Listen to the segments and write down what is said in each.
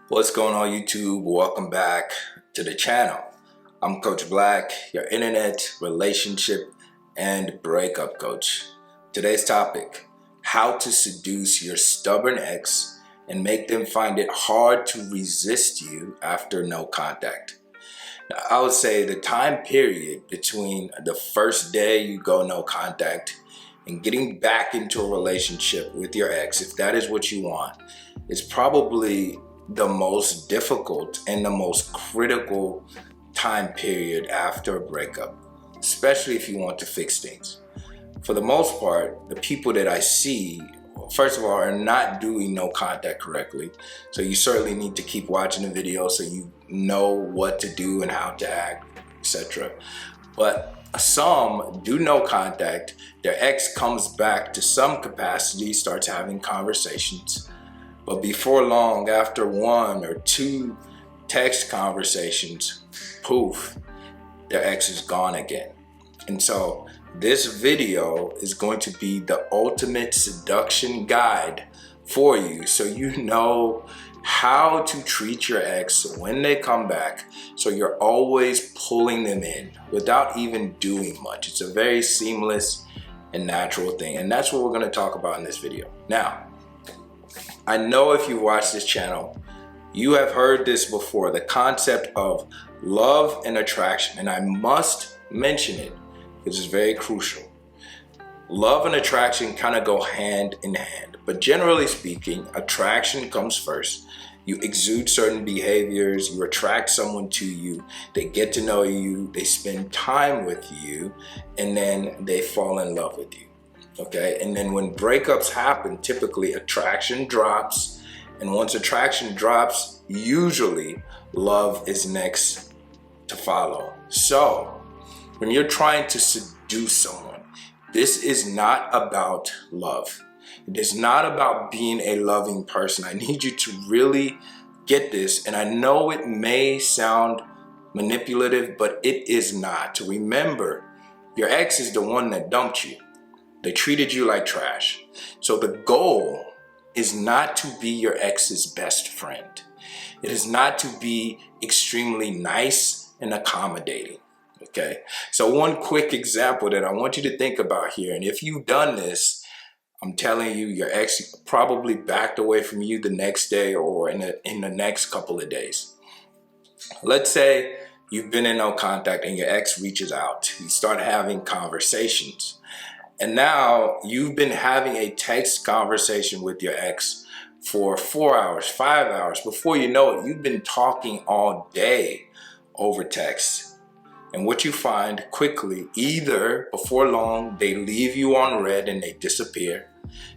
What's going on, YouTube? Welcome back to the channel. I'm Coach Black, your internet, relationship, and breakup coach. Today's topic: how to seduce your stubborn ex and make them find it hard to resist you after no contact. Now, I would say the time period between the first day you go no contact and getting back into a relationship with your ex, if that is what you want, is probably the most difficult and the most critical time period after a breakup, especially if you want to fix things. For the most part, the people that I see, first of all, are not doing no contact correctly. So you certainly need to keep watching the video so you know what to do and how to act, etc. But some do no contact, their ex comes back to some capacity, starts having conversations. But before long, after one or two text conversations, poof, their ex is gone again. And so this video is going to be the ultimate seduction guide for you, so you know how to treat your ex when they come back, so you're always pulling them in without even doing much. It's a very seamless and natural thing, and that's what we're going to talk about in this video. Now, I know if you watch this channel, you have heard this before, the concept of love and attraction, and I must mention it because it's very crucial. Love and attraction kind of go hand in hand, but generally speaking, attraction comes first. You exude certain behaviors, you attract someone to you, they get to know you, they spend time with you, and then they fall in love with you. Okay, and then when breakups happen, typically attraction drops, and once attraction drops, usually love is next to follow. So when you're trying to seduce someone, this is not about love. It is not about being a loving person. I need you to really get this, and I know it may sound manipulative, but it is not. Remember, your ex is the one that dumped you. They treated you like trash. So the goal is not to be your ex's best friend. It is not to be extremely nice and accommodating. Okay. So one quick example that I want you to think about here, and if you've done this, I'm telling you, your ex probably backed away from you the next day or in the next couple of days. Let's say you've been in no contact and your ex reaches out. You start having conversations. And now you've been having a text conversation with your ex for 4 hours, 5 hours. Before you know it, you've been talking all day over text. And what you find quickly, either before long, they leave you on red and they disappear,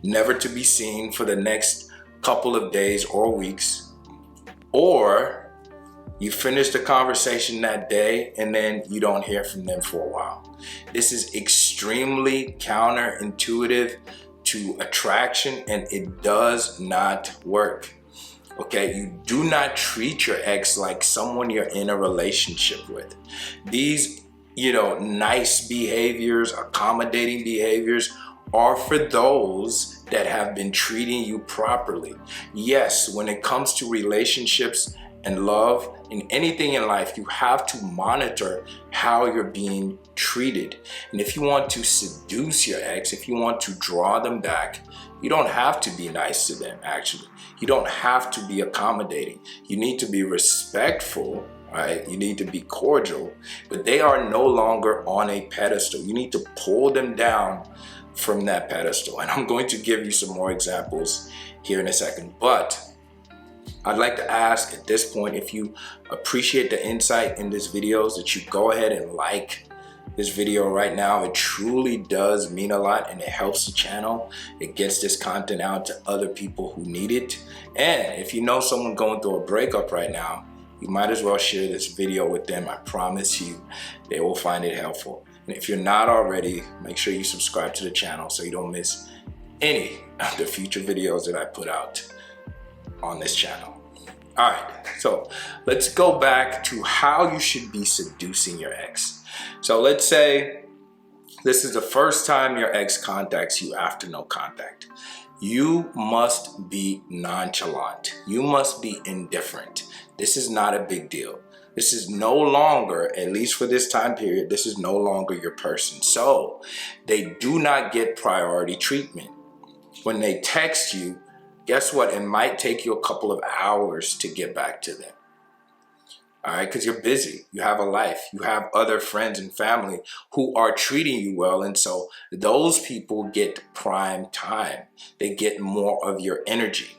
never to be seen for the next couple of days or weeks, or you finish the conversation that day and then you don't hear from them for a while. This is extremely counterintuitive to attraction, and it does not work. Okay, you do not treat your ex like someone you're in a relationship with. These, nice behaviors, accommodating behaviors are for those that have been treating you properly. Yes, when it comes to relationships and love, in anything in life, you have to monitor how you're being treated. And if you want to seduce your ex, if you want to draw them back, you don't have to be nice to them, actually. You don't have to be accommodating. You need to be respectful, right? You need to be cordial, but they are no longer on a pedestal. You need to pull them down from that pedestal. And I'm going to give you some more examples here in a second, but I'd like to ask at this point, if you appreciate the insight in this video, that you go ahead and like this video right now. It truly does mean a lot, and it helps the channel. It gets this content out to other people who need it. And if you know someone going through a breakup right now, you might as well share this video with them. I promise you, they will find it helpful. And if you're not already, make sure you subscribe to the channel so you don't miss any of the future videos that I put out on this channel. All right, so let's go back to how you should be seducing your ex. So let's say this is the first time your ex contacts you after no contact. You must be nonchalant. You must be indifferent. This is not a big deal. This is no longer, at least for this time period, this is no longer your person. So they do not get priority treatment. When they text you, guess what? It might take you a couple of hours to get back to them. All right, because you're busy, you have a life, you have other friends and family who are treating you well. And so those people get prime time. They get more of your energy.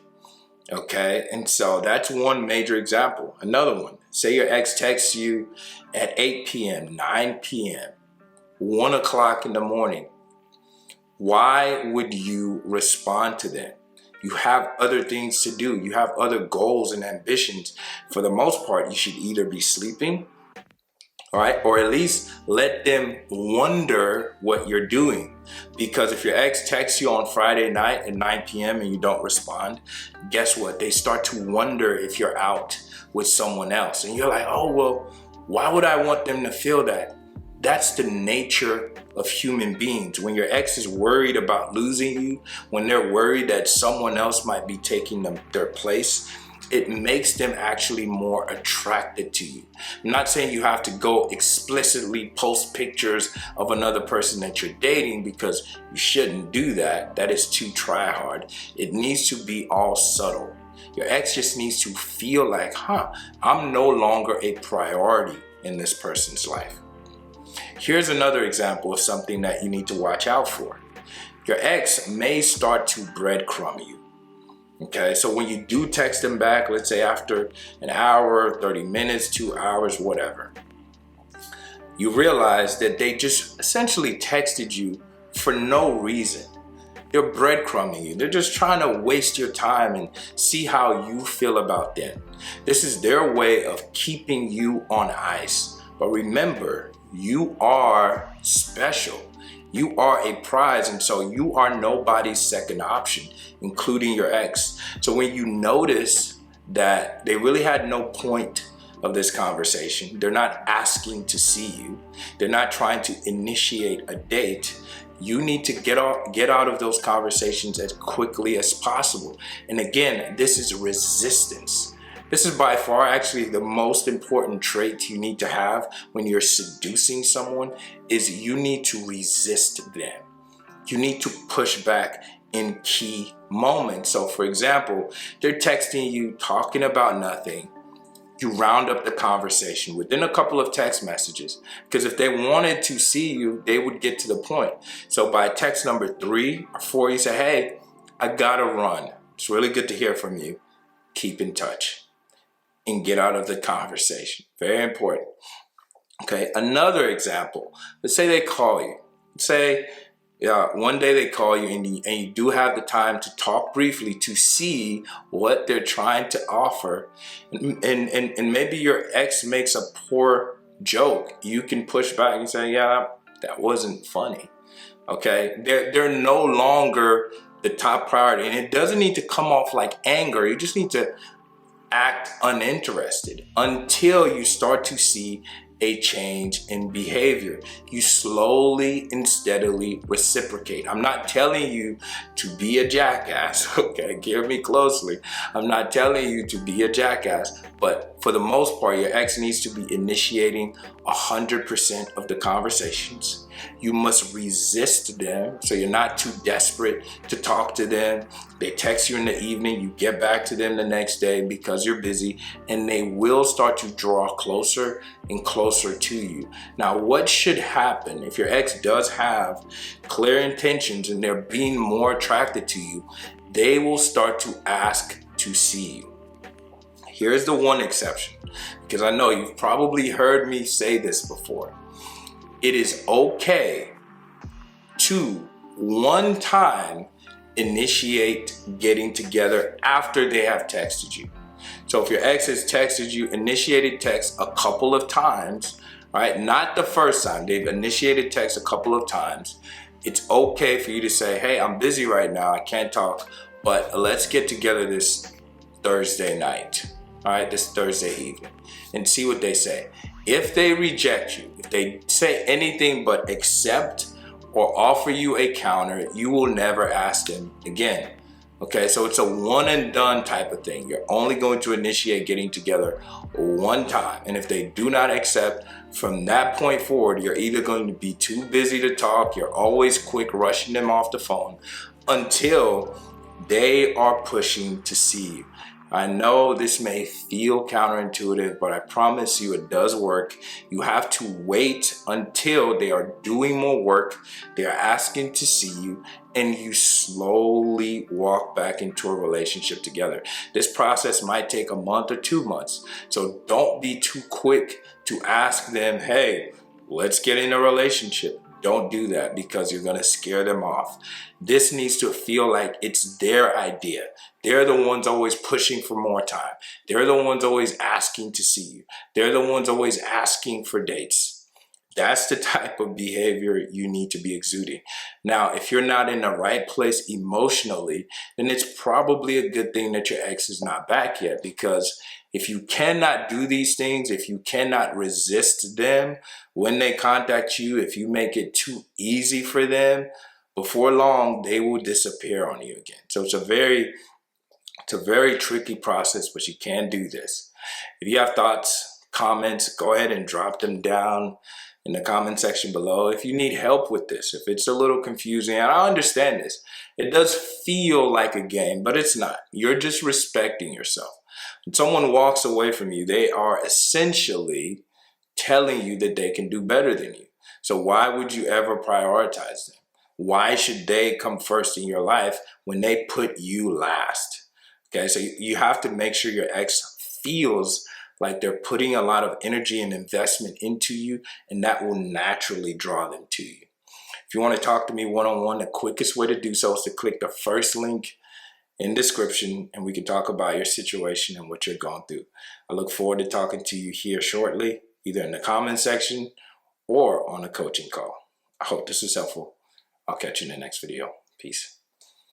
Okay, and so that's one major example. Another one, say your ex texts you at 8 p.m., 9 p.m., 1 o'clock in the morning. Why would you respond to them? You have other things to do. You have other goals and ambitions. For the most part, you should either be sleeping, all right, or at least let them wonder what you're doing. Because if your ex texts you on Friday night at 9 p.m. and you don't respond, guess what? They start to wonder if you're out with someone else. And you're like, oh, well, why would I want them to feel that? That's the nature of human beings. When your ex is worried about losing you, when they're worried that someone else might be taking their place, it makes them actually more attracted to you. I'm not saying you have to go explicitly post pictures of another person that you're dating, because you shouldn't do that. That is too try hard. It needs to be all subtle. Your ex just needs to feel like, I'm no longer a priority in this person's life. Here's another example of something that you need to watch out for. Your ex may start to breadcrumb you. Okay, so when you do text them back, let's say after an hour, 30 minutes, 2 hours, whatever, you realize that they just essentially texted you for no reason. They're breadcrumbing you. They're just trying to waste your time and see how you feel about them. This is their way of keeping you on ice. But remember, you are special. You are a prize, and so you are nobody's second option, including your ex. So when you notice that they really had no point of this conversation, they're not asking to see you, they're not trying to initiate a date, you need to get out of those conversations as quickly as possible. And again, this is resistance. This is by far actually the most important trait you need to have when you're seducing someone, is you need to resist them. You need to push back in key moments. So for example, they're texting you, talking about nothing. You round up the conversation within a couple of text messages, because if they wanted to see you, they would get to the point. So by text number 3 or 4, you say, hey, I gotta run. It's really good to hear from you. Keep in touch. And get out of the conversation. Very important. Okay, another example. Let's say they call you. Let's say one day they call you and you do have the time to talk briefly to see what they're trying to offer. And maybe your ex makes a poor joke. You can push back and say, yeah, that wasn't funny. Okay, they're no longer the top priority. And it doesn't need to come off like anger. You just need to act uninterested until you start to see a change in behavior. You slowly and steadily reciprocate. I'm not telling you to be a jackass, okay? Hear me closely. I'm not telling you to be a jackass, but for the most part, your ex needs to be initiating 100% of the conversations. You must resist them, so you're not too desperate to talk to them. They text you in the evening, you get back to them the next day because you're busy, and they will start to draw closer and closer to you. Now, what should happen if your ex does have clear intentions and they're being more attracted to you? They will start to ask to see you. Here's the one exception, because I know you've probably heard me say this before. It is okay to one time initiate getting together after they have texted you. So if your ex has texted you, initiated text a couple of times, right? Not the first time, they've initiated text a couple of times. It's okay for you to say, hey, I'm busy right now, I can't talk, but let's get together this Thursday night, all right, this Thursday evening, and see what they say. If they reject you, if they say anything but accept or offer you a counter, you will never ask them again. Okay, so it's a one and done type of thing. You're only going to initiate getting together one time. And if they do not accept, from that point forward, you're either going to be too busy to talk, you're always quick rushing them off the phone until they are pushing to see you. I know this may feel counterintuitive, but I promise you it does work. You have to wait until they are doing more work, they are asking to see you, and you slowly walk back into a relationship together. This process might take a month or 2 months, so don't be too quick to ask them, hey, let's get in a relationship. Don't do that, because you're gonna scare them off. This needs to feel like it's their idea. They're the ones always pushing for more time. They're the ones always asking to see you. They're the ones always asking for dates. That's the type of behavior you need to be exuding. Now, if you're not in the right place emotionally, then it's probably a good thing that your ex is not back yet, because if you cannot do these things, if you cannot resist them when they contact you, if you make it too easy for them, before long, they will disappear on you again. So it's a very tricky process, but you can do this. If you have thoughts, comments, go ahead and drop them down in the comment section below. If you need help with this, if it's a little confusing, and I understand this, it does feel like a game, but it's not. You're just respecting yourself. When someone walks away from you, they are essentially telling you that they can do better than you. So why would you ever prioritize them? Why should they come first in your life when they put you last? Okay, so you have to make sure your ex feels like they're putting a lot of energy and investment into you, and that will naturally draw them to you. If you want to talk to me one-on-one, the quickest way to do so is to click the first link in description, and we can talk about your situation and what you're going through. I look forward to talking to you here shortly, either in the comment section or on a coaching call. I hope this was helpful. I'll catch you in the next video. Peace.